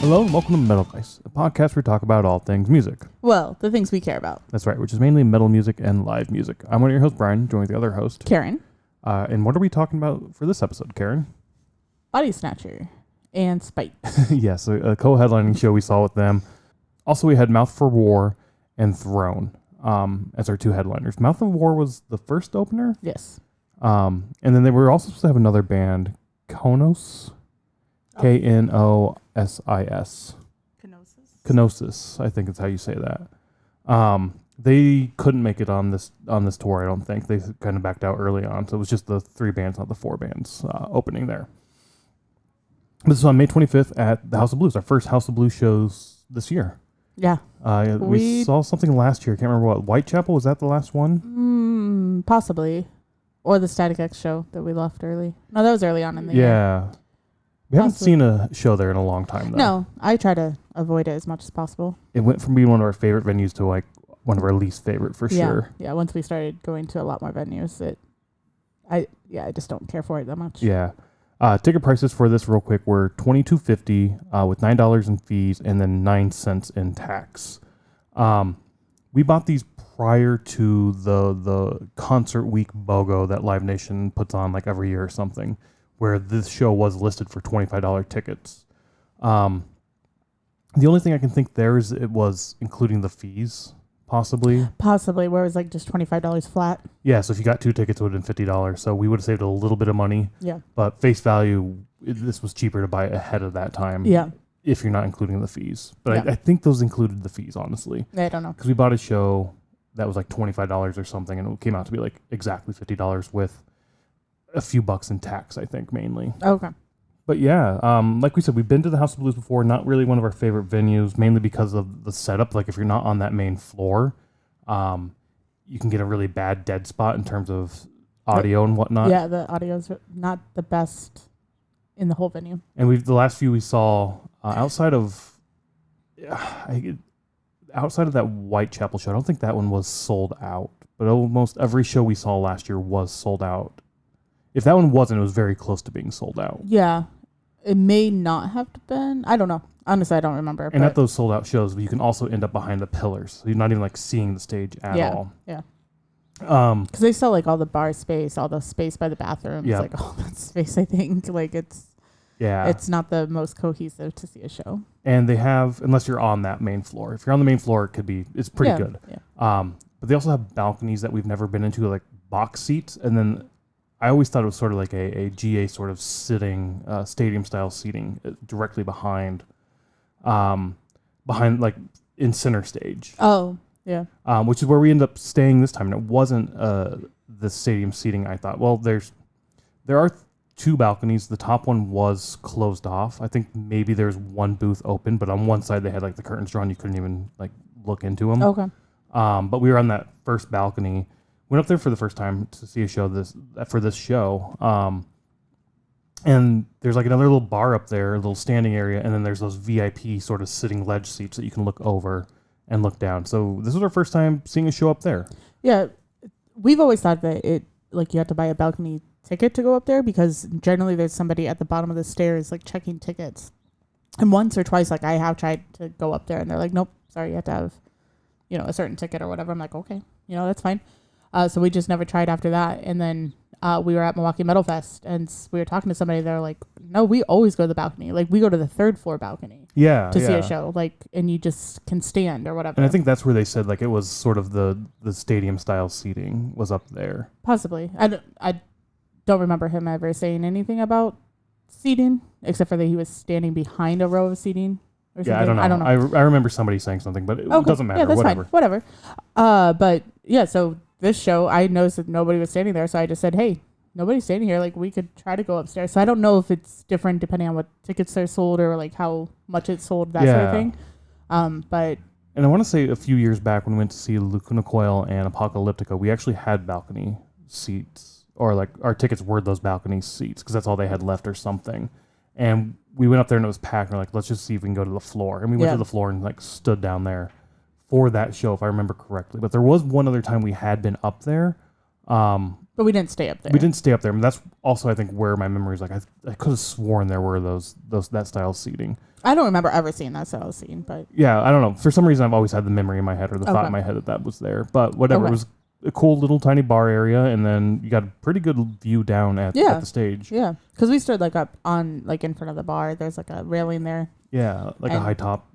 Hello and welcome to Metal Vice, a podcast where we talk about all things music. Well, the things we care about. That's right, which is mainly metal music and live music. I'm one of your hosts, Brian, joined with the other host, Karen. And what are we talking about for this episode, Karen? Bodysnatcher and Spite. Yes, a co-headlining show we saw with them. Also, we had Mouth for War and Throne as our two headliners. Mouth of War was the first opener. Yes. And then they were also supposed to have another band, Konos. Knosis. Kenosis, I think is how you say that. They couldn't make it on this tour, I don't think. They kind of backed out early on, so it was just the 3 bands, not the 4 bands, opening there. This is on May 25th at the House of Blues, our first House of Blues shows this year. Yeah. We saw something last year. I can't remember what. Whitechapel, was that the last one? Possibly. Or the Static X show that we left early. No, that was early on in the year. Yeah. We haven't seen a show there in a long time, though. No, I try to avoid it as much as possible. It went from being one of our favorite venues to like one of our least favorite for sure. Yeah, once we started going to a lot more venues, I just don't care for it that much. Yeah. Ticket prices for this real quick were $22.50 with $9 in fees and then 9 cents in tax. We bought these prior to the concert week BOGO that Live Nation puts on like every year or something, where this show was listed for $25 tickets. The only thing I can think there is it was including the fees, possibly. Possibly, where it was like just $25 flat. Yeah, so if you got 2 tickets, it would have been $50. So we would have saved a little bit of money. Yeah. But face value, this was cheaper to buy ahead of that time. Yeah. If you're not including the fees. But Yeah. I think those included the fees, honestly. I don't know. Because we bought a show that was like $25 or something, and it came out to be like exactly $50 with a few bucks in tax, I think, mainly. Okay. But yeah, like we said, we've been to the House of Blues before. Not really one of our favorite venues, mainly because of the setup. Like if you're not on that main floor, you can get a really bad dead spot in terms of audio and whatnot. Yeah, the audio's not the best in the whole venue. And the last few we saw outside of that Whitechapel show, I don't think that one was sold out. But almost every show we saw last year was sold out. If that one wasn't, it was very close to being sold out. Yeah. It may not have been. I don't know. Honestly, I don't remember. And at those sold out shows, you can also end up behind the pillars. So you're not even like seeing the stage at all. Yeah. Because they sell like all the bar space, all the space by the bathrooms, like all that space, I think. Like it's not the most cohesive to see a show. And they have, unless you're on that main floor. If you're on the main floor, it's pretty good. Yeah. But they also have balconies that we've never been into, like box seats. And then I always thought it was sort of like a GA sort of sitting, stadium style seating directly behind like in center stage. Oh, yeah. Which is where we ended up staying this time. And it wasn't the stadium seating, I thought. Well, there are 2 balconies. The top one was closed off. I think maybe there's one booth open, but on one side they had like the curtains drawn. You couldn't even like look into them. Okay. But we were on that first balcony. Went up there for the first time to see a show for this show. And there's like another little bar up there, a little standing area, and then there's those VIP sort of sitting ledge seats that you can look over and look down. So this was our first time seeing a show up there. Yeah. We've always thought that you have to buy a balcony ticket to go up there because generally there's somebody at the bottom of the stairs like checking tickets. And once or twice, like I have tried to go up there and they're like, nope, sorry, you have to have, a certain ticket or whatever. I'm like, okay, that's fine. So we just never tried after that. And then we were at Milwaukee Metal Fest and we were talking to somebody. They're like, no, we always go to the balcony. Like we go to the 3rd floor balcony to see a show. Like, and you just can stand or whatever. And I think that's where they said like it was sort of the stadium style seating was up there. Possibly. I don't remember him ever saying anything about seating except for that he was standing behind a row of seating. Or something. I don't know. I remember somebody saying something, but it doesn't matter. Yeah, that's whatever. Fine. Whatever. But yeah, so this show, I noticed that nobody was standing there, so I just said, hey, nobody's standing here. Like, we could try to go upstairs. So I don't know if it's different depending on what tickets are sold or, like, how much it's sold, that sort of thing. But... And I want to say a few years back when we went to see Lacuna Coil and Apocalyptica, we actually had balcony seats. Or, like, our tickets were those balcony seats because that's all they had left or something. And we went up there and it was packed. And we're like, let's just see if we can go to the floor. And we went to the floor and, like, stood down there for that show, if I remember correctly. But there was one other time we had been up there. But we didn't stay up there. We didn't stay up there. I mean, that's also, I think, where my memory is like, I could have sworn there were that style seating. I don't remember ever seeing that style scene, but Yeah, I don't know. For some reason, I've always had the memory in my head or the thought in my head that was there. But whatever, it was a cool little tiny bar area, and then you got a pretty good view down at the stage. Yeah, because we stood like up on like in front of the bar. There's like a railing there. Yeah, like a high top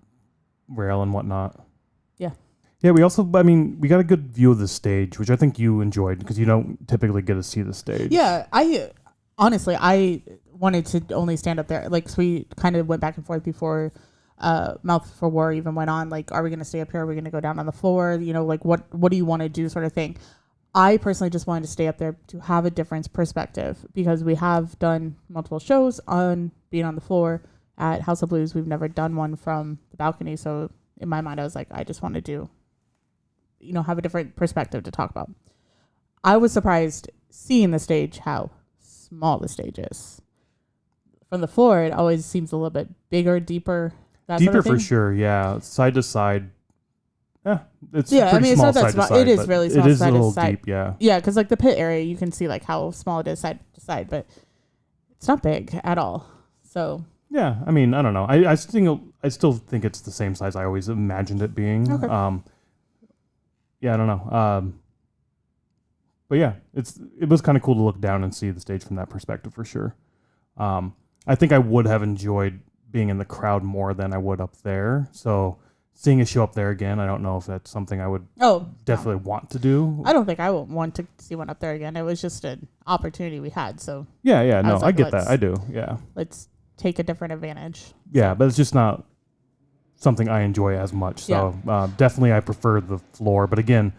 rail and whatnot. Yeah. Yeah, we also, I mean, we got a good view of the stage, which I think you enjoyed because you don't typically get to see the stage. Yeah, I wanted to only stand up there. Like, so we kind of went back and forth before Mouth for War even went on. Like, are we going to stay up here? Are we going to go down on the floor? You know, like, what do you want to do, sort of thing. I personally just wanted to stay up there to have a different perspective because we have done multiple shows on being on the floor at House of Blues. We've never done one from the balcony. So in my mind, I was like, I just want to do, you know, have a different perspective to talk about. I was surprised seeing the stage, how small the stage is. From the floor, it always seems a little bit bigger, deeper. Deeper for sure, yeah. Side to side. It's yeah, pretty I mean, small it's not that side small. to side. It is really small. It is side a little to side. deep, yeah. Yeah, because like the pit area, you can see like how small it is side to side, but it's not big at all. So yeah, I mean, I don't know. I still think it's the same size I always imagined it being. Okay. Yeah, I don't know. But yeah, it was kind of cool to look down and see the stage from that perspective for sure. I think I would have enjoyed being in the crowd more than I would up there. So seeing a show up there again, I don't know if that's something I would definitely want to do. I don't think I would want to see one up there again. It was just an opportunity we had. So yeah, no, I get that. I do. Yeah. Let's take a different advantage. Yeah, but it's just not something I enjoy as much. So definitely I prefer the floor. But again,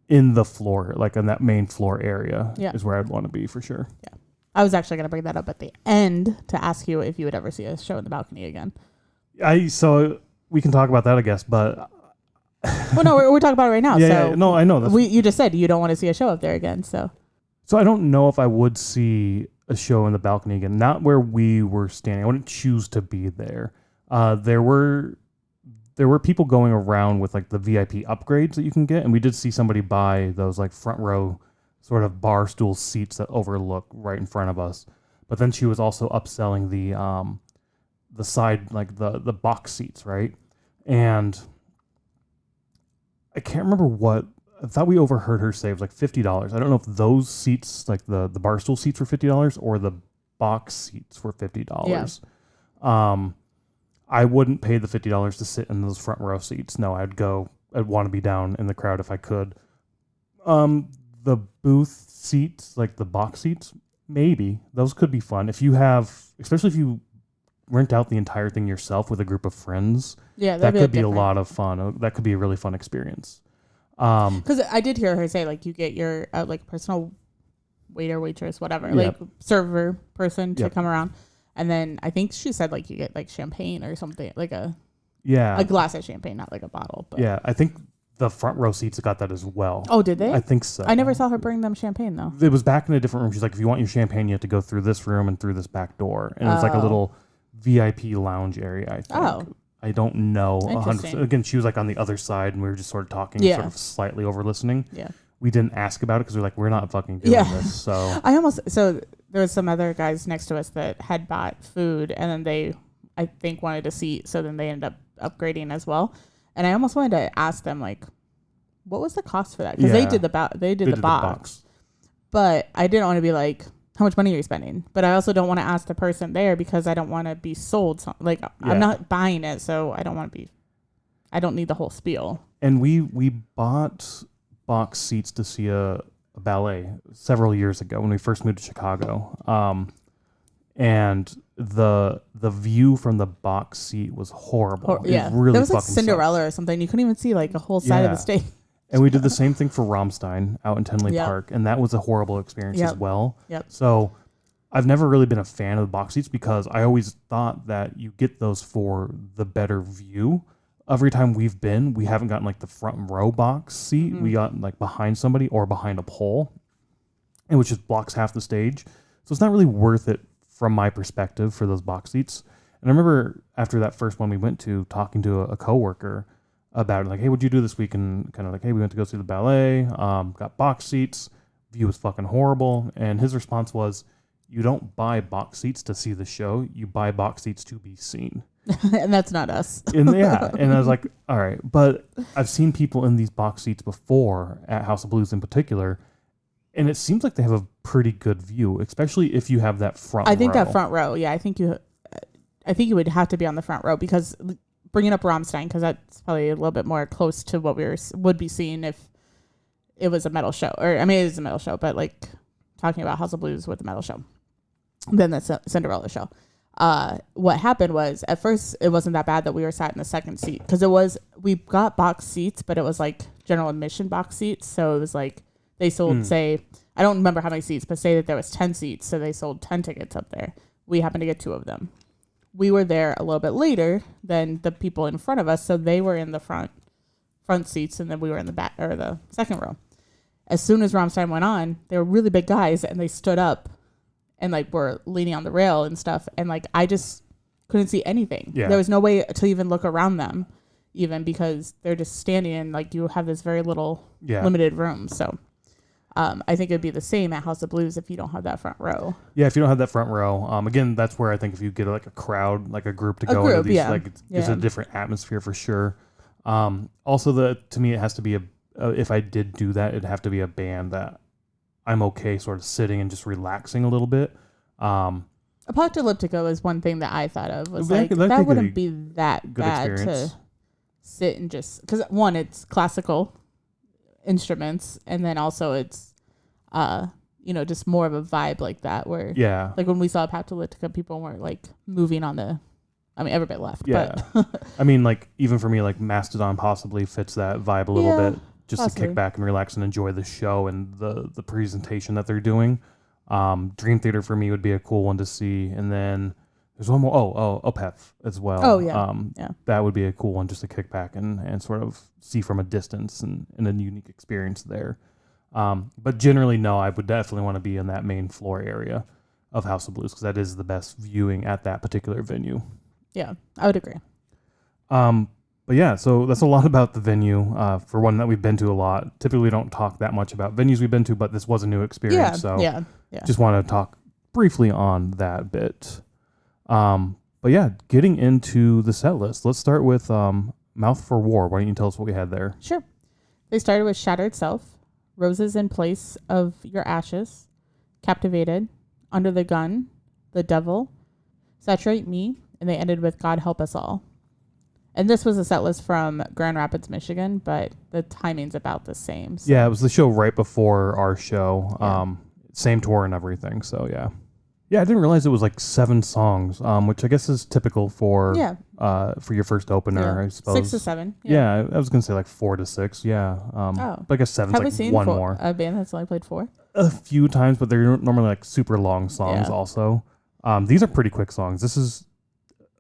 in the floor, like in that main floor area is where I'd want to be for sure. Yeah. I was actually going to bring that up at the end to ask you if you would ever see a show in the balcony again. So we can talk about that, I guess, but... well, no, we're talking about it right now. Yeah, no, I know. You just said you don't want to see a show up there again, so... So I don't know if I would see a show in the balcony again. Not where we were standing. I wouldn't choose to be there. There were people going around with like the VIP upgrades that you can get, and we did see somebody buy those like front row sort of bar stool seats that overlook right in front of us. But then she was also upselling the side, like the box seats, right? And I can't remember what, I thought we overheard her say it was like $50. I don't know if those seats, like the bar stool seats were $50 or the box seats were $50. Yeah. I wouldn't pay the $50 to sit in those front row seats. No, I'd want to be down in the crowd if I could. The booth seats, like the box seats, maybe those could be fun if you have, especially if you rent out the entire thing yourself with a group of friends. Yeah, that could be a lot of fun. That could be a really fun experience. Because I did hear her say like you get your like personal waiter, waitress, whatever, like server person to come around, and then I think she said like you get like champagne or something, like a glass of champagne, not like a bottle. But yeah, I think the front row seats got that as well. Oh, did they? I think so. I never saw her bring them champagne, though. It was back in a different room. She's like, if you want your champagne, you have to go through this room and through this back door. And it's like a little VIP lounge area, I think. Oh. I don't know. 100%. Again, she was like on the other side, and we were just sort of talking, sort of slightly over listening. Yeah. We didn't ask about it because we're like, we're not fucking doing this. So there was some other guys next to us that had bought food, and then they, I think, wanted a seat. So then they ended up upgrading as well. And I almost wanted to ask them, like, what was the cost for that? Because they did the box. But I didn't want to be like, how much money are you spending? But I also don't want to ask the person there because I don't want to be sold something. Like, I'm not buying it, so I don't need the whole spiel. And we bought box seats to see a ballet several years ago when we first moved to Chicago. And the view from the box seat was horrible. It really there was like fucking Cinderella sucked. Or something. You couldn't even see like a whole side of the stage. And we did the same thing for Rammstein out in Tinley Park, and that was a horrible experience as well. Yep. So I've never really been a fan of the box seats because I always thought that you get those for the better view. Every time we've been, we haven't gotten like the front row box seat. Mm-hmm. We got like behind somebody or behind a pole, and which just blocks half the stage. So it's not really worth it from my perspective for those box seats. And I remember after that first one we went to, talking to a coworker about it, like, hey, what'd you do this week? And kind of like, hey, we went to go see the ballet, got box seats, view is fucking horrible. And his response was, you don't buy box seats to see the show. You buy box seats to be seen. And that's not us. And and I was like, all right. But I've seen people in these box seats before at House of Blues in particular, and it seems like they have a pretty good view, especially if you have that front row. I think that front row, yeah, I think you would have to be on the front row, because bringing up Rammstein, because that's probably a little bit more close to what would be seeing if it was a metal show. Or, I mean, it is a metal show, but like talking about House of Blues with a metal show. Then the Cinderella show. What happened was, at first it wasn't that bad that we were sat in the second seat, because we got box seats, but it was like general admission box seats. So it was like they sold, say, I don't remember how many seats, but say that there was 10 seats, so they sold 10 tickets up there. We happened to get 2 of them. We were there a little bit later than the people in front of us, so they were in the front seats, and then we were in the back, or the second row. As soon as Rammstein went on, they were really big guys, and they stood up and like were leaning on the rail and stuff, and like I just couldn't see anything. Yeah. There was no way to even look around them, even, because they're just standing in, like, you have this very little limited room. So I think it'd be the same at House of Blues if you don't have that front row. Yeah, if you don't have that front row, again, that's where I think if you get like a crowd, like a group to go into these, like it's a different atmosphere for sure. Also, to me, it has to be if I did do that, it'd have to be a band that I'm okay sort of sitting and just relaxing a little bit. Apocalyptico is one thing that I thought of, was that wouldn't be that bad experience. to sit and just, because one, it's classical instruments, and then also it's just more of a vibe like that, where like when we saw Apocalyptica, people weren't like moving on everybody left. But I mean, like, even for me, like Mastodon possibly fits that vibe a little bit, just possibly. To kick back and relax and enjoy the show and the presentation that they're doing. Dream Theater for me would be a cool one to see. And then there's one more, Opeth as well. Oh, yeah. That would be a cool one just to kick back and sort of see from a distance and a unique experience there. But generally, no, I would definitely want to be in that main floor area of House of Blues, because that is the best viewing at that particular venue. Yeah, I would agree. But yeah, so that's a lot about the venue, for one that we've been to a lot. Typically, we don't talk that much about venues we've been to, but this was a new experience. Just want to talk briefly on that bit. But yeah, getting into the set list, let's start with Mouth for War. Why don't you tell us what we had there? Sure. They started with Shattered Self, Roses in Place of Your Ashes, Captivated, Under the Gun, The Devil, Saturate Me, and they ended with God Help Us All. And this was a set list from Grand Rapids, Michigan, but the timing's about the same. So. Yeah, it was the show right before our show. Yeah. Same tour and everything, so yeah. Yeah, I didn't realize it was like 7 songs, which I guess is typical for your first opener, I suppose. 6 to 7. Yeah, I was going to say like 4 to 6, yeah. But I guess 7's like seen one more. A band that's only played 4? A few times, but they're normally like super long songs also. These are pretty quick songs. This is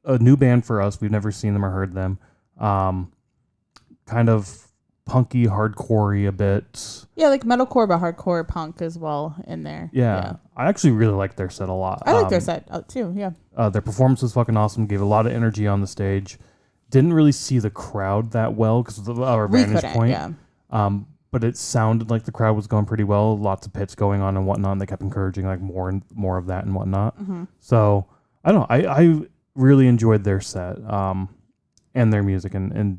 a new band for us. We've never seen them or heard them. Kind of punky, hardcore-y a bit. Yeah, like metalcore, but hardcore punk as well in there. Yeah. I actually really like their set a lot. I like their set too, yeah. Their performance was fucking awesome. Gave a lot of energy on the stage. Didn't really see the crowd that well because of our vantage point. Yeah. But it sounded like the crowd was going pretty well. Lots of pits going on and whatnot. And they kept encouraging like more and more of that and whatnot. Mm-hmm. So, I don't know. I really enjoyed their set and their music. And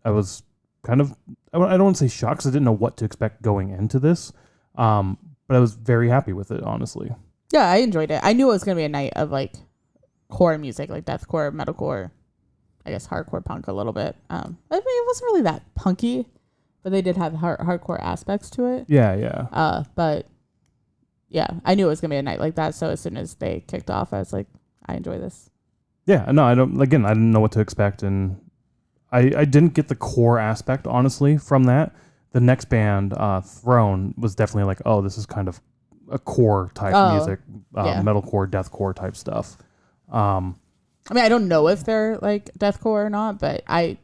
I was kind of, I don't want to say shocked because I didn't know what to expect going into this. But I was very happy with it, honestly. Yeah, I enjoyed it. I knew it was going to be a night of like core music, like deathcore, metalcore, I guess hardcore punk a little bit. I mean, it wasn't really that punky, but they did have hardcore aspects to it. Yeah. But yeah, I knew it was going to be a night like that. So as soon as they kicked off, I was like, I enjoy this. Yeah, no, I didn't know what to expect. And I didn't get the core aspect, honestly, from that. The next band, Throne, was definitely like, oh, this is kind of a core type music, metalcore, deathcore type stuff. I mean, I don't know if they're like deathcore or not, but I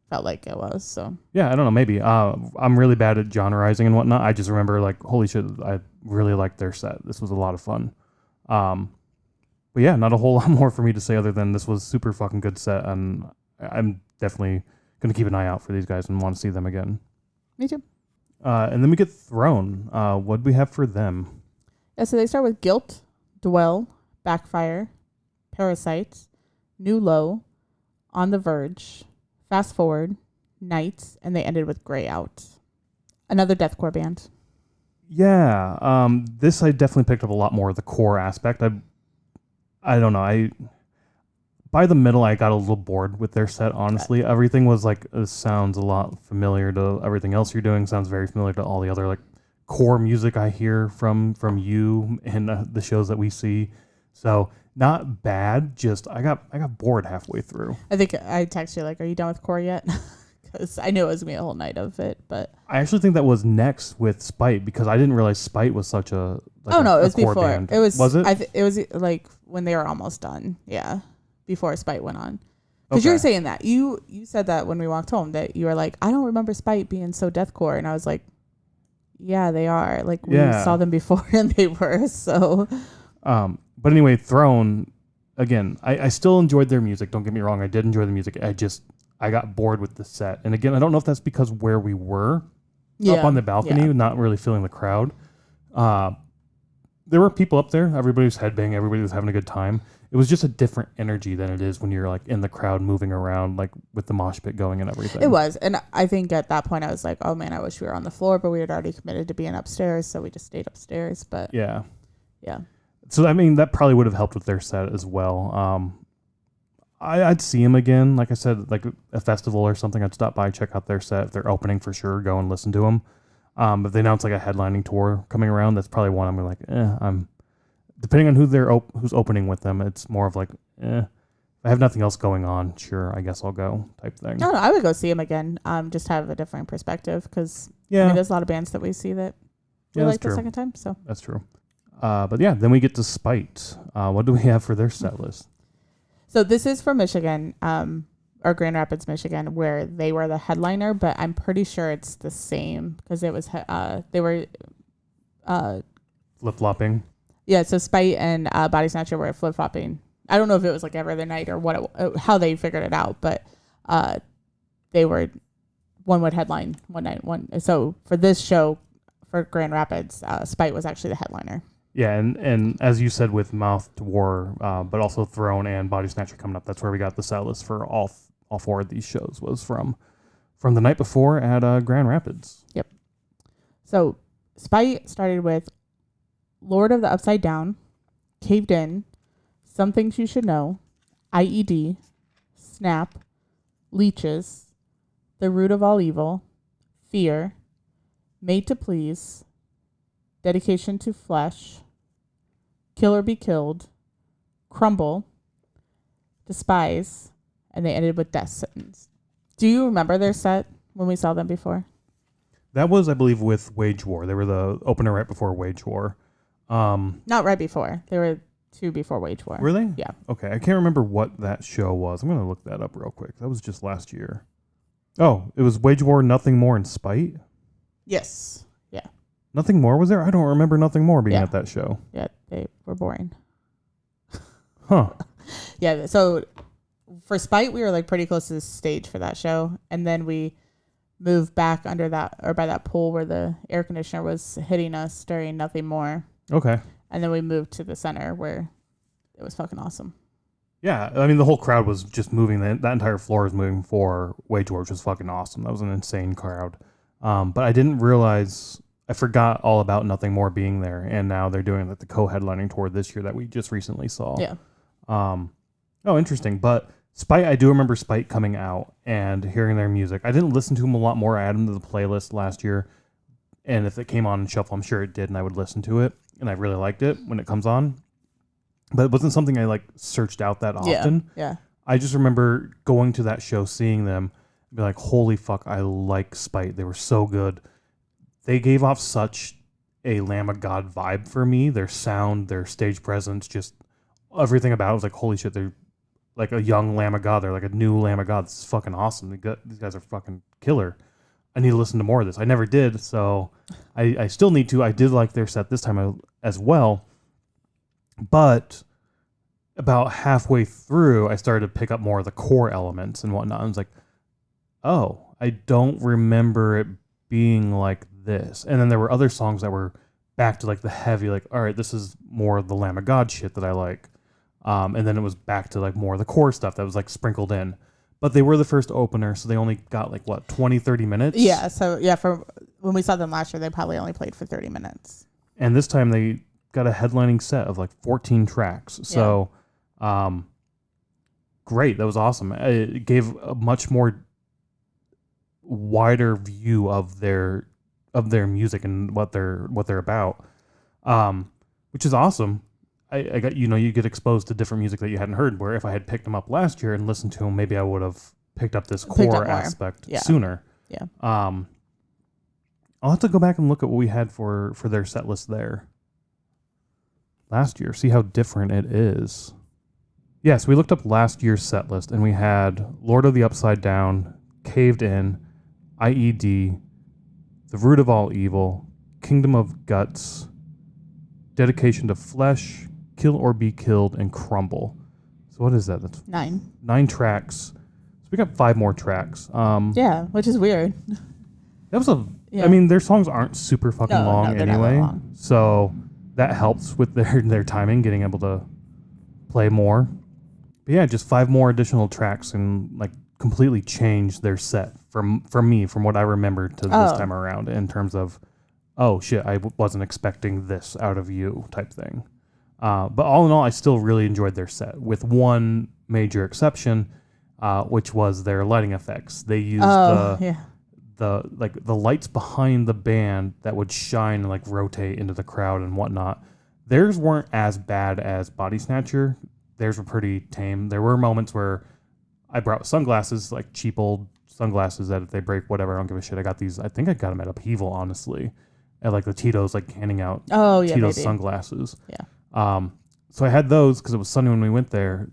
felt like it was. So yeah, I don't know, maybe. I'm really bad at genreizing and whatnot. I just remember like, holy shit, I really liked their set. This was a lot of fun. But yeah, not a whole lot more for me to say other than this was super fucking good set, and I'm definitely going to keep an eye out for these guys and want to see them again. Me too. And then we get Throne. What do we have for them? Yeah, so they start with Guilt, Dwell, Backfire, Parasite, New Low, On the Verge, Fast Forward, Nights, and they ended with Grey Out. Another deathcore band. Yeah. This I definitely picked up a lot more of the core aspect. I don't know. By the middle, I got a little bored with their set, honestly. Okay. Everything was like, it sounds a lot familiar to everything else you're doing. Sounds very familiar to all the other like core music I hear from you and the shows that we see. So not bad. Just I got bored halfway through. I think I texted you like, "Are you done with core yet?" Because I knew it was gonna be a whole night of it. But I actually think that was next with Spite because I didn't realize Spite was such a it was before. Band. It was. Was it? It was like when they were almost done. Yeah, before Spite went on. Because you were saying that you said that when we walked home that you were like, I don't remember Spite being so deathcore, and I was like, yeah, they are. Like we saw them before and they were so. But anyway, Throne. Again, I still enjoyed their music. Don't get me wrong. I did enjoy the music. I got bored with the set. And again, I don't know if that's because where we were up on the balcony, not really feeling the crowd. There were people up there. Everybody was headbanging. Everybody was having a good time. It was just a different energy than it is when you're like in the crowd moving around, like with the mosh pit going and everything. It was. And I think at that point I was like, oh man, I wish we were on the floor, but we had already committed to being upstairs. So we just stayed upstairs. But yeah. Yeah. So, I mean, that probably would have helped with their set as well. I'd see them again. Like I said, like a festival or something. I'd stop by, check out their set. If they're opening for sure, go and listen to them. If they announce like a headlining tour coming around, that's probably one I'm like, depending on who's opening with them, it's more of like, if I have nothing else going on, sure, I guess I'll go type thing. No, I would go see them again. Just have a different perspective because there's a lot of bands that we see that we like the second time. So that's true. But yeah, then we get to Spite. What do we have for their set list? So this is from Michigan, or Grand Rapids, Michigan, where they were the headliner, but I'm pretty sure it's the same because it was they were flip-flopping. Yeah, so Spite and Bodysnatcher were flip-flopping. I don't know if it was like every other night or how they figured it out, but they were one would headline one night. So for this show for Grand Rapids, Spite was actually the headliner. Yeah, and as you said with Mouth to War, but also Throne and Bodysnatcher coming up, that's where we got the set list for all four of these shows was from the night before at Grand Rapids. Yep. So Spite started with Lord of the Upside Down, Caved In, Some Things You Should Know, IED, Snap, Leeches, The Root of All Evil, Fear, Made to Please, Dedication to Flesh, Kill or Be Killed, Crumble, Despise, and they ended with Death Sentence. Do you remember their set when we saw them before? That was, I believe, with Wage War. They were the opener right before Wage War. Not right before. They were two before Wage War. Were they? Yeah. Okay, I can't remember what that show was. I'm going to look that up real quick. That was just last year. Oh, it was Wage War, Nothing More, and Spite? Yes. Yeah. Nothing More was there? I don't remember Nothing More being at that show. Yeah, they were boring. Huh. Yeah, so for Spite, we were like pretty close to the stage for that show. And then we moved back under that, or by that pool where the air conditioner was hitting us during Nothing More. Okay. And then we moved to the center where it was fucking awesome. Yeah, I mean, the whole crowd was just moving. That entire floor was moving for Wage War, which was fucking awesome. That was an insane crowd. But I didn't realize, I forgot all about Nothing More being there. And now they're doing like the co-headlining tour this year that we just recently saw. Yeah. Oh, interesting. But Spite, I do remember Spite coming out and hearing their music. I didn't listen to them a lot more. I added them to the playlist last year. And if it came on in shuffle, I'm sure it did, and I would listen to it. And I really liked it when it comes on. But it wasn't something I like searched out that often. Yeah. I just remember going to that show, seeing them, and be like, holy fuck, I like Spite. They were so good. They gave off such a Lamb of God vibe for me. Their sound, their stage presence, just everything about it was like, holy shit, they're like a young Lamb of God. They're like a new Lamb of God. This is fucking awesome. These guys are fucking killer. I need to listen to more of this. I never did, so I still need to. I did like their set this time as well. But about halfway through, I started to pick up more of the core elements and whatnot. I was like, oh, I don't remember it being like this. And then there were other songs that were back to like the heavy, like, all right, this is more of the Lamb of God shit that I like. And then it was back to like more of the core stuff that was like sprinkled in. But they were the first opener, so they only got like, what, 20, 30 minutes? Yeah, so yeah, for when we saw them last year, they probably only played for 30 minutes. And this time they got a headlining set of like 14 tracks. So, great. That was awesome. It gave a much more wider view of their music and what they're about, which is awesome. I got, you get exposed to different music that you hadn't heard, where if I had picked them up last year and listened to them, maybe I would have picked up this core aspect sooner. Yeah. I'll have to go back and look at what we had for their set list there last year, see how different it is. Yeah, so we looked up last year's set list, and we had Lord of the Upside Down, Caved In, IED, The Root of All Evil, Kingdom of Guts, Dedication to Flesh, Kill or Be Killed, and Crumble. So what is that? That's 9 tracks. So we got 5 more tracks. Yeah, which is weird. That was I mean, their songs aren't super fucking long anyway. Long. So that helps with their timing, getting able to play more. But yeah, just 5 more additional tracks and like completely changed their set for me, from what I remember to this time around, in terms of, oh shit, I wasn't expecting this out of you type thing. But all in all, I still really enjoyed their set, with one major exception, which was their lighting effects. They used the lights behind the band that would shine and like rotate into the crowd and whatnot. Theirs weren't as bad as Bodysnatcher. Theirs were pretty tame. There were moments where I brought sunglasses, like cheap old sunglasses that if they break, whatever, I don't give a shit. I got these. I think I got them at Upheaval, honestly, at like the Tito's, like handing out Tito's sunglasses. Yeah. So I had those because it was sunny when we went there.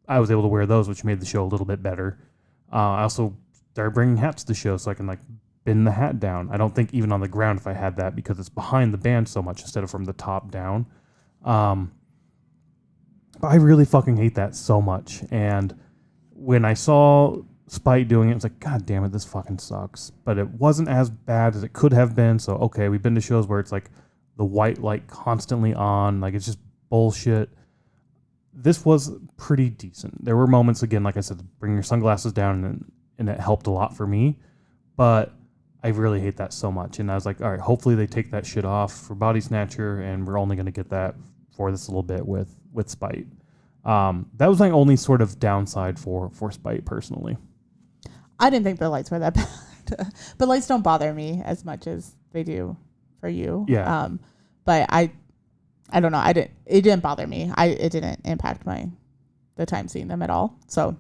I was able to wear those, which made the show a little bit better. I also started bringing hats to the show so I can like bend the hat down. I don't think even on the ground if I had that, because it's behind the band so much instead of from the top down. But I really fucking hate that so much. And when I saw Spite doing it, I was like, God damn it, this fucking sucks. But it wasn't as bad as it could have been. So, okay, we've been to shows where it's like the white light constantly on. Like, it's just bullshit. This was pretty decent. There were moments, again, like I said, bring your sunglasses down, and it helped a lot for me. But I really hate that so much. And I was like, all right, hopefully they take that shit off for Bodysnatcher, and we're only going to get that for this little bit with Spite. That was my only sort of downside for Spite, personally. I didn't think the lights were that bad. But lights don't bother me as much as they do for you. Yeah. But I don't know. It didn't bother me. It didn't impact the time seeing them at all. So,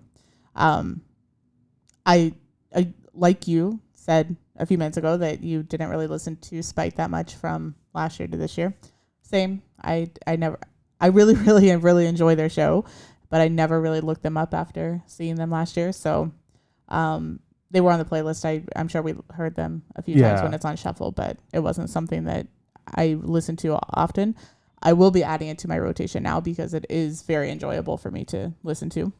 I like you said a few minutes ago that you didn't really listen to Spite that much from last year to this year. Same. I really, really, really enjoy their show, but I never really looked them up after seeing them last year. So, they were on the playlist. I'm sure we heard them a few times when it's on shuffle, but it wasn't something that I listened to often. I will be adding it to my rotation now because it is very enjoyable for me to listen to.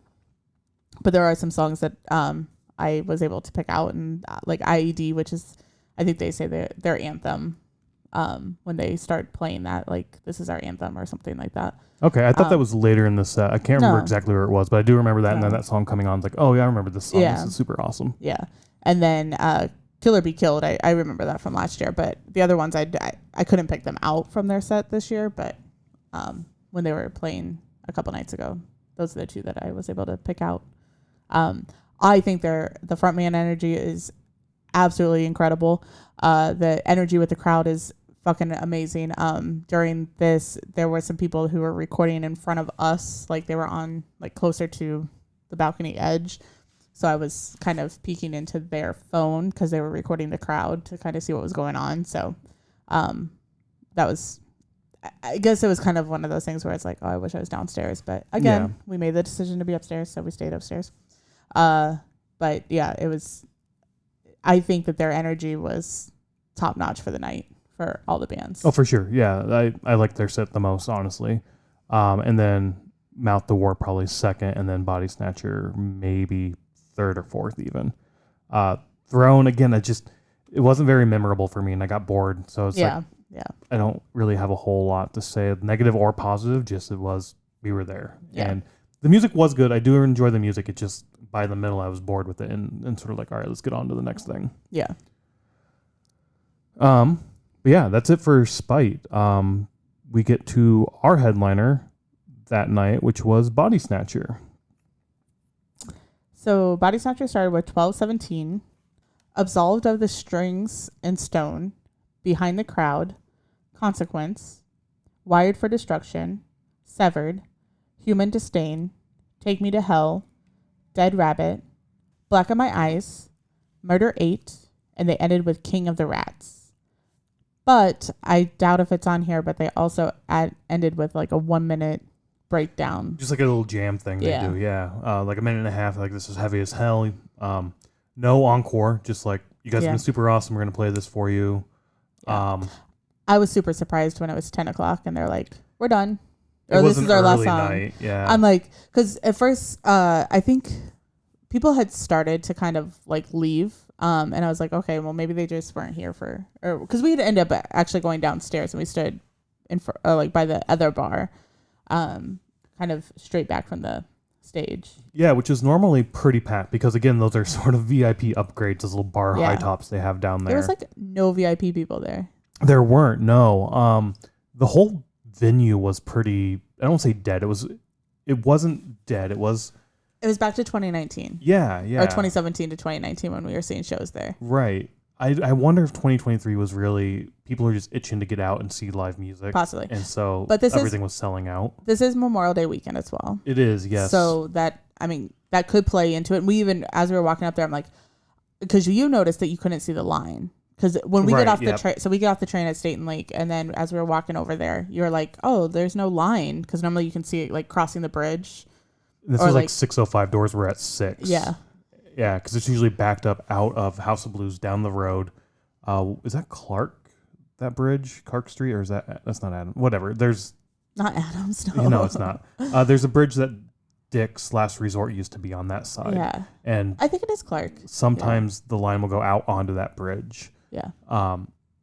But there are some songs that I was able to pick out, and like IED, which is, I think they say their anthem when they start playing that, like, this is our anthem or something like that. Okay, I thought that was later in the set. I can't remember exactly where it was, but I do remember that, and then that song coming on. It's like, oh yeah, I remember this song. This is super awesome. Yeah, and then Kill or Be Killed, I remember that from last year, but the other ones I couldn't pick them out from their set this year, but when they were playing a couple nights ago, those are the two that I was able to pick out. I think the frontman energy is absolutely incredible. The energy with the crowd is fucking amazing. During this, there were some people who were recording in front of us, like they were on like closer to the balcony edge. So I was kind of peeking into their phone because they were recording the crowd to kind of see what was going on. So that was, I guess it was kind of one of those things where it's like, oh, I wish I was downstairs. But again, we made the decision to be upstairs, so we stayed upstairs. But yeah, it was, I think that their energy was top notch for the night for all the bands. Oh, for sure. Yeah, I like their set the most, honestly. And then Mouth to War probably second, and then Bodysnatcher maybe third or fourth even. Throne, again, it wasn't very memorable for me, and I got bored. So it's like, yeah. I don't really have a whole lot to say, negative or positive. Just we were there, and the music was good. I do enjoy the music. It just by the middle, I was bored with it, and sort of like, all right, let's get on to the next thing. Yeah. But yeah, that's it for Spite. We get to our headliner that night, which was Bodysnatcher. So Bodysnatcher started with 12:17, absolved of the strings and stone, behind the crowd, consequence, wired for destruction, severed, human disdain, take me to hell, dead rabbit, black of my eyes, murder 8, and they ended with king of the rats. But I doubt if it's on here, but they also ended with like a 1 minute breakdown. Just like a little jam thing they do, yeah. Like a minute and a half, like this is heavy as hell. No encore, just like, you guys have been super awesome, we're going to play this for you. Yeah. I was super surprised when it was 10 o'clock and they're like, we're done. Or this is our last song. Night. Yeah. I'm like, because at first, I think people had started to kind of like leave. And I was like, okay, well, maybe they just weren't here because we had ended up actually going downstairs and we stood like by the other bar, kind of straight back from the stage. Yeah, which is normally pretty packed because, again, those are sort of VIP upgrades, those little bar high tops they have down there. There was like no VIP people there. There weren't, no. The whole venue was pretty, I don't want to say dead. It wasn't dead. It was back to 2019. Yeah. Or 2017 to 2019 when we were seeing shows there. Right. I wonder if 2023 was really, people are just itching to get out and see live music. Possibly. And so everything was selling out. This is Memorial Day weekend as well. It is, yes. So that could play into it. And we even, as we were walking up there, I'm like, because you noticed that you couldn't see the line. Because when we get off the train, so we get off the train at State and Lake, and then as we were walking over there, you're like, oh, there's no line. Because normally you can see it like crossing the bridge. This was like 6:05. Doors were at 6. Yeah. Yeah, because it's usually backed up out of House of Blues down the road. Is that Clark? That bridge, Clark Street, or is that's not Adams? Whatever. There's not Adams. No, no, it's not. There's a bridge that Dick's Last Resort used to be on that side. Yeah, and I think it is Clark. Sometimes the line will go out onto that bridge. Yeah.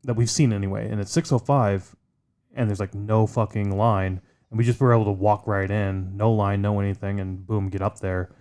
That we've seen anyway, and it's 6:05, and there's like no fucking line, and we just were able to walk right in, no line, no anything, and boom, get up there,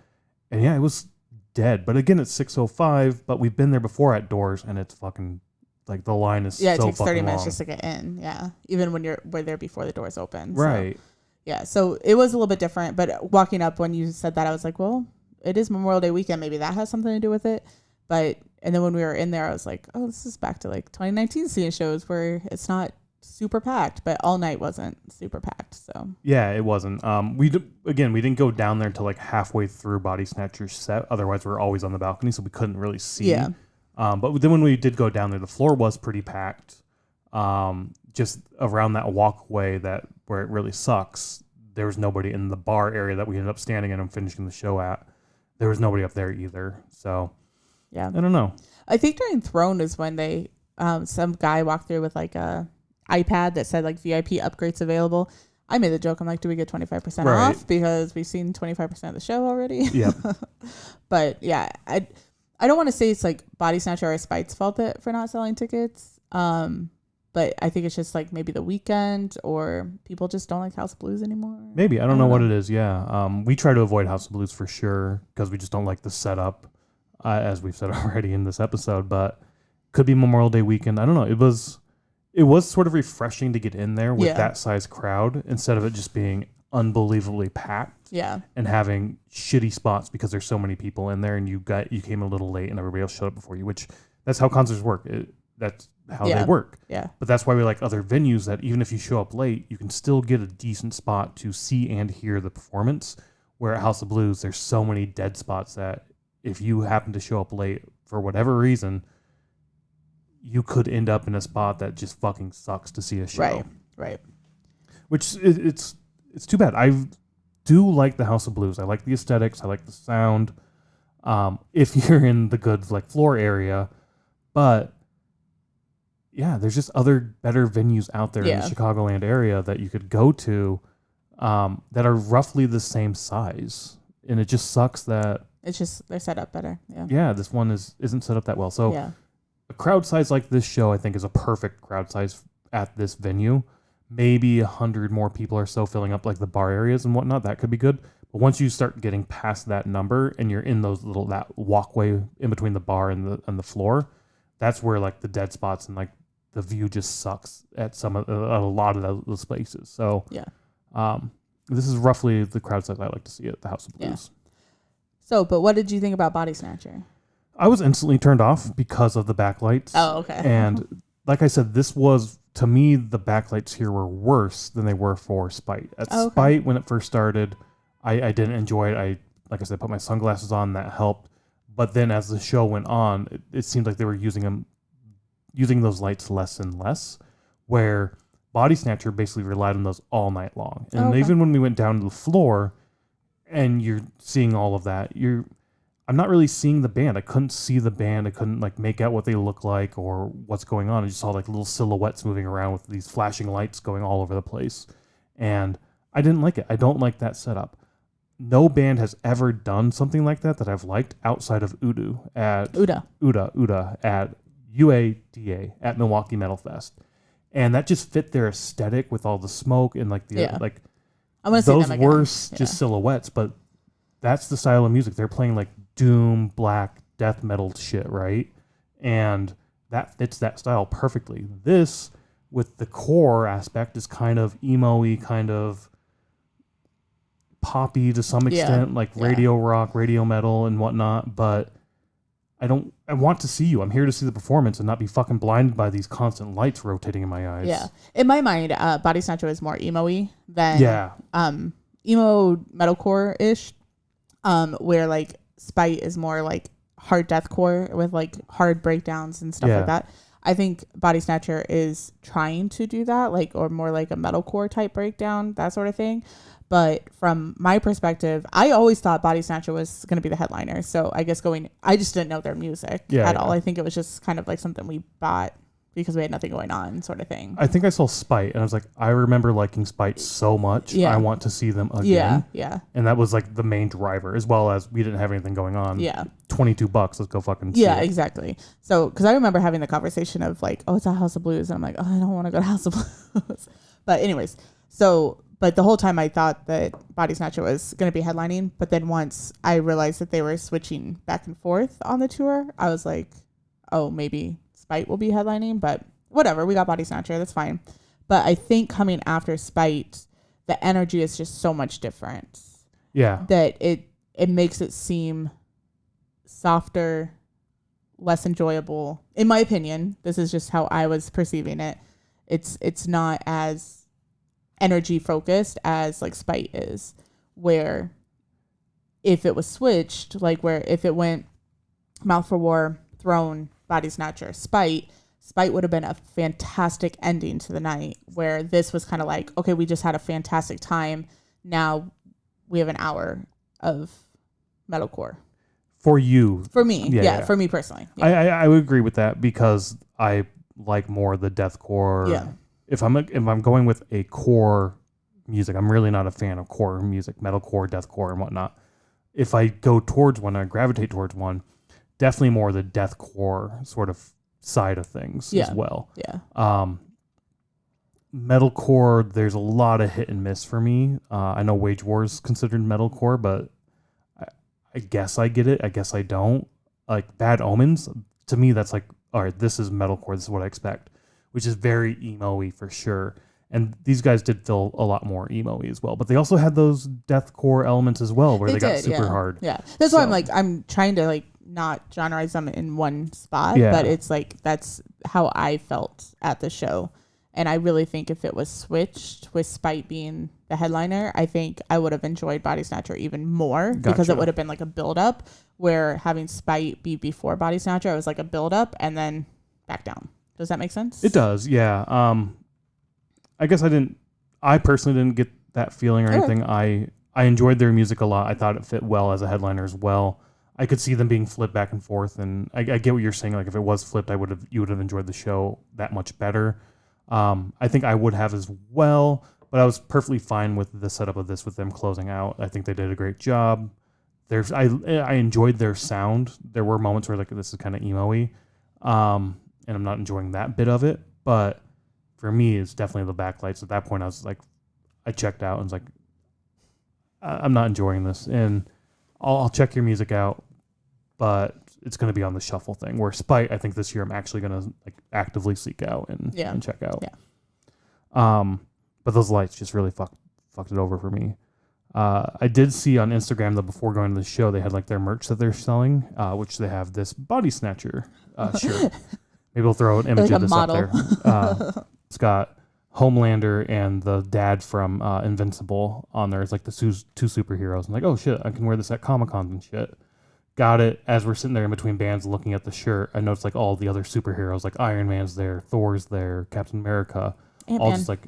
and yeah, it was dead. But again, it's 6:05, but we've been there before at Doors, and it's fucking like the line is it so takes 30 minutes long. just to get in. Yeah, even when we're there before the doors open. Right. So, yeah, so it was a little bit different. But walking up when you said that, I was like, well, it is Memorial Day weekend. Maybe that has something to do with it. And then when we were in there, I was like, oh, this is back to like 2019 seeing shows where it's not super packed, but all night wasn't super packed. So yeah, it wasn't. We didn't go down there until like halfway through Bodysnatcher's set. Otherwise, we were always on the balcony, so we couldn't really see. Yeah. But then when we did go down there, the floor was pretty packed. Just around that walkway where it really sucks, there was nobody in the bar area that we ended up standing in and finishing the show at. There was nobody up there either. So yeah, I don't know. I think during Throne is when they some guy walked through with like a iPad that said like VIP upgrades available. I made the joke. I'm like, do we get 25% off because we've seen 25% of the show already? Yeah. But yeah, I don't want to say it's like Bodysnatcher or Spite's fault for not selling tickets. But I think it's just like maybe the weekend or people just don't like House of Blues anymore. Maybe. I don't know what it is. Yeah. We try to avoid House of Blues for sure because we just don't like the setup, as we've said already in this episode. But could be Memorial Day weekend. I don't know. It was sort of refreshing to get in there with that size crowd instead of it just being unbelievably packed. Yeah. And having shitty spots because there's so many people in there and you came a little late and everybody else showed up before you, which that's how concerts work. That's how they work. Yeah. But that's why we like other venues that even if you show up late, you can still get a decent spot to see and hear the performance. Where at House of Blues, there's so many dead spots that if you happen to show up late for whatever reason, you could end up in a spot that just fucking sucks to see a show. Right. Which it's too bad. I do like the House of Blues. I like the aesthetics. I like the sound. If you're in the good like floor area, but yeah, there's just other better venues out there in the Chicagoland area that you could go to that are roughly the same size. And it just sucks that it's just they're set up better. Yeah. Yeah, this one isn't set up that well. So a crowd size like this show, I think, is a perfect crowd size at this venue. Maybe 100 more people or so filling up like the bar areas and whatnot. That could be good. But once you start getting past that number and you're in that walkway in between the bar and the floor, that's where like the dead spots and like the view just sucks at a lot of those places. So Yeah. this is roughly the crowd size I like to see at the House of Blues. Yeah. So, but what did you think about Bodysnatcher? I was instantly turned off because of the backlights. Oh, okay. And like I said, this was, to me, the backlights here were worse than they were for Spite. At Spite, when it first started, I didn't enjoy it. Like I said, put my sunglasses on, that helped. But then as the show went on, it seemed like they were using those lights less and less, where Bodysnatcher basically relied on those all night long. And even when we went down to the floor and you're seeing all of that, I'm not really seeing the band. I couldn't see the band. I couldn't like make out what they look like or what's going on. I just saw like little silhouettes moving around with these flashing lights going all over the place. And I didn't like it. I don't like that setup. No band has ever done something like that I've liked outside of Uda at UADA at Milwaukee Metal Fest. And that just fit their aesthetic with all the smoke and like those were just silhouettes, but that's the style of music. They're playing like doom, black, death metal shit, right? And that fits that style perfectly. This, with the core aspect, is kind of emo-y, kind of poppy to some extent, like radio rock, radio metal and whatnot, but I want to see you. I'm here to see the performance and not be fucking blinded by these constant lights rotating in my eyes. Yeah. In my mind, Bodysnatcher is more emo-y than emo metalcore-ish, where like Spite is more like hard deathcore with like hard breakdowns and stuff like that. I think Bodysnatcher is trying to do that, like, or more like a metalcore type breakdown, that sort of thing. But from my perspective, I always thought Bodysnatcher was going to be the headliner. So I guess I just didn't know their music at all. I think it was just kind of like something we bought because we had nothing going on, sort of thing. I think I saw Spite and I was like, I remember liking Spite so much. I want to see them again. Yeah. And that was like the main driver, as well as we didn't have anything going on. Yeah. $22. Let's go fucking see it. Exactly. So, because I remember having the conversation of like, oh, it's a House of Blues. And I'm like, oh, I don't want to go to House of Blues. But anyways, but the whole time I thought that Bodysnatcher was going to be headlining. But then once I realized that they were switching back and forth on the tour, I was like, oh, maybe Spite will be headlining. But whatever, we got Bodysnatcher. That's fine. But I think coming after Spite, the energy is just so much different. Yeah. That it makes it seem softer, less enjoyable. In my opinion, this is just how I was perceiving it. It's not as energy focused as like Spite is, where if it was switched, like where if it went Mouth for War, Throne, Bodysnatcher, Spite would have been a fantastic ending to the night, where this was kind of like, okay, we just had a fantastic time. Now we have an hour of metalcore. For you. For me. Yeah. For me personally. Yeah. I would agree with that because I like more the deathcore. Yeah. If I'm going with a core music, I'm really not a fan of core music, metalcore, deathcore, and whatnot. If I go towards one, I gravitate towards one, definitely more the deathcore sort of side of things as well. Yeah. Metalcore, there's a lot of hit and miss for me. I know Wage War is considered metalcore, but I guess I get it. I guess I don't. Like Bad Omens, to me, that's like, all right, this is metalcore. This is what I expect, which is very emo-y for sure. And these guys did feel a lot more emo-y as well. But they also had those deathcore elements as well, where they got super hard. Yeah. That's why I'm trying to like not genreize them in one spot. Yeah. But it's like, that's how I felt at the show. And I really think if it was switched with Spite being the headliner, I think I would have enjoyed Bodysnatcher even more because it would have been like a build-up, where having Spite be before Bodysnatcher, it was like a build-up and then back down. Does that make sense? It does, yeah. I guess I personally didn't get that feeling or anything. I enjoyed their music a lot. I thought it fit well as a headliner as well. I could see them being flipped back and forth, and I get what you're saying. Like if it was flipped, you would have enjoyed the show that much better. I think I would have as well, but I was perfectly fine with the setup of this with them closing out. I think they did a great job. I enjoyed their sound. There were moments where like this is kind of emo-y. and I'm not enjoying that bit of it. But for me, it's definitely the backlights. At that point, I was like, I checked out and was like, I'm not enjoying this, and I'll check your music out, but it's going to be on the shuffle thing. Where Spite, I think this year I'm actually going to like actively seek out and check out. Yeah. But those lights just really fucked it over for me. I did see on Instagram that before going to the show, they had like their merch that they're selling, which they have this Bodysnatcher shirt. Maybe we'll throw an image Like of a this model. up there. It's got Homelander and the dad from Invincible on there. It's like the two superheroes. I'm like, oh shit, I can wear this at Comic-Cons and shit. Got it. As we're sitting there in between bands looking at the shirt, I noticed like all the other superheroes, like Iron Man's there, Thor's there, Captain America, Ant-Man. all just like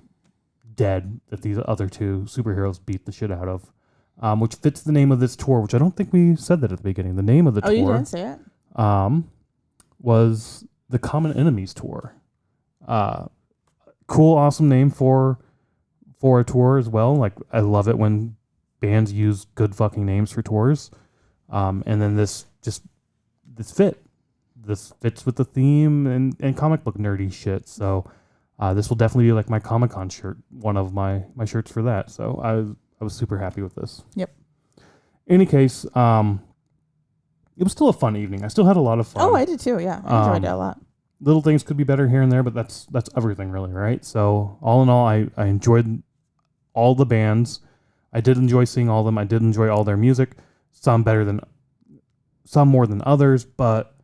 dead that these other two superheroes beat the shit out of. Which fits the name of this tour, which I don't think we said that at the beginning. The name of the tour you didn't say it? Was the Common Enemies Tour. Cool, awesome name for a tour as well. Like, I love it when bands use good fucking names for tours. And then this fits with the theme and comic book nerdy shit. So this will definitely be like my Comic-Con shirt, one of my shirts for that. So I was super happy with this. Yep. Any case, it was still a fun evening. I still had a lot of fun. Oh, I did too. Yeah, I enjoyed it a lot. Little things could be better here and there, but that's everything really, right? So all in all, I enjoyed all the bands. I did enjoy seeing all of them. I did enjoy all their music. Some more than others, but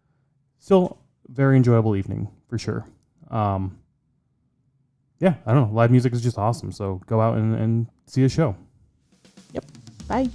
still very enjoyable evening for sure. Yeah, I don't know. Live music is just awesome. So go out and see a show. Yep. Bye.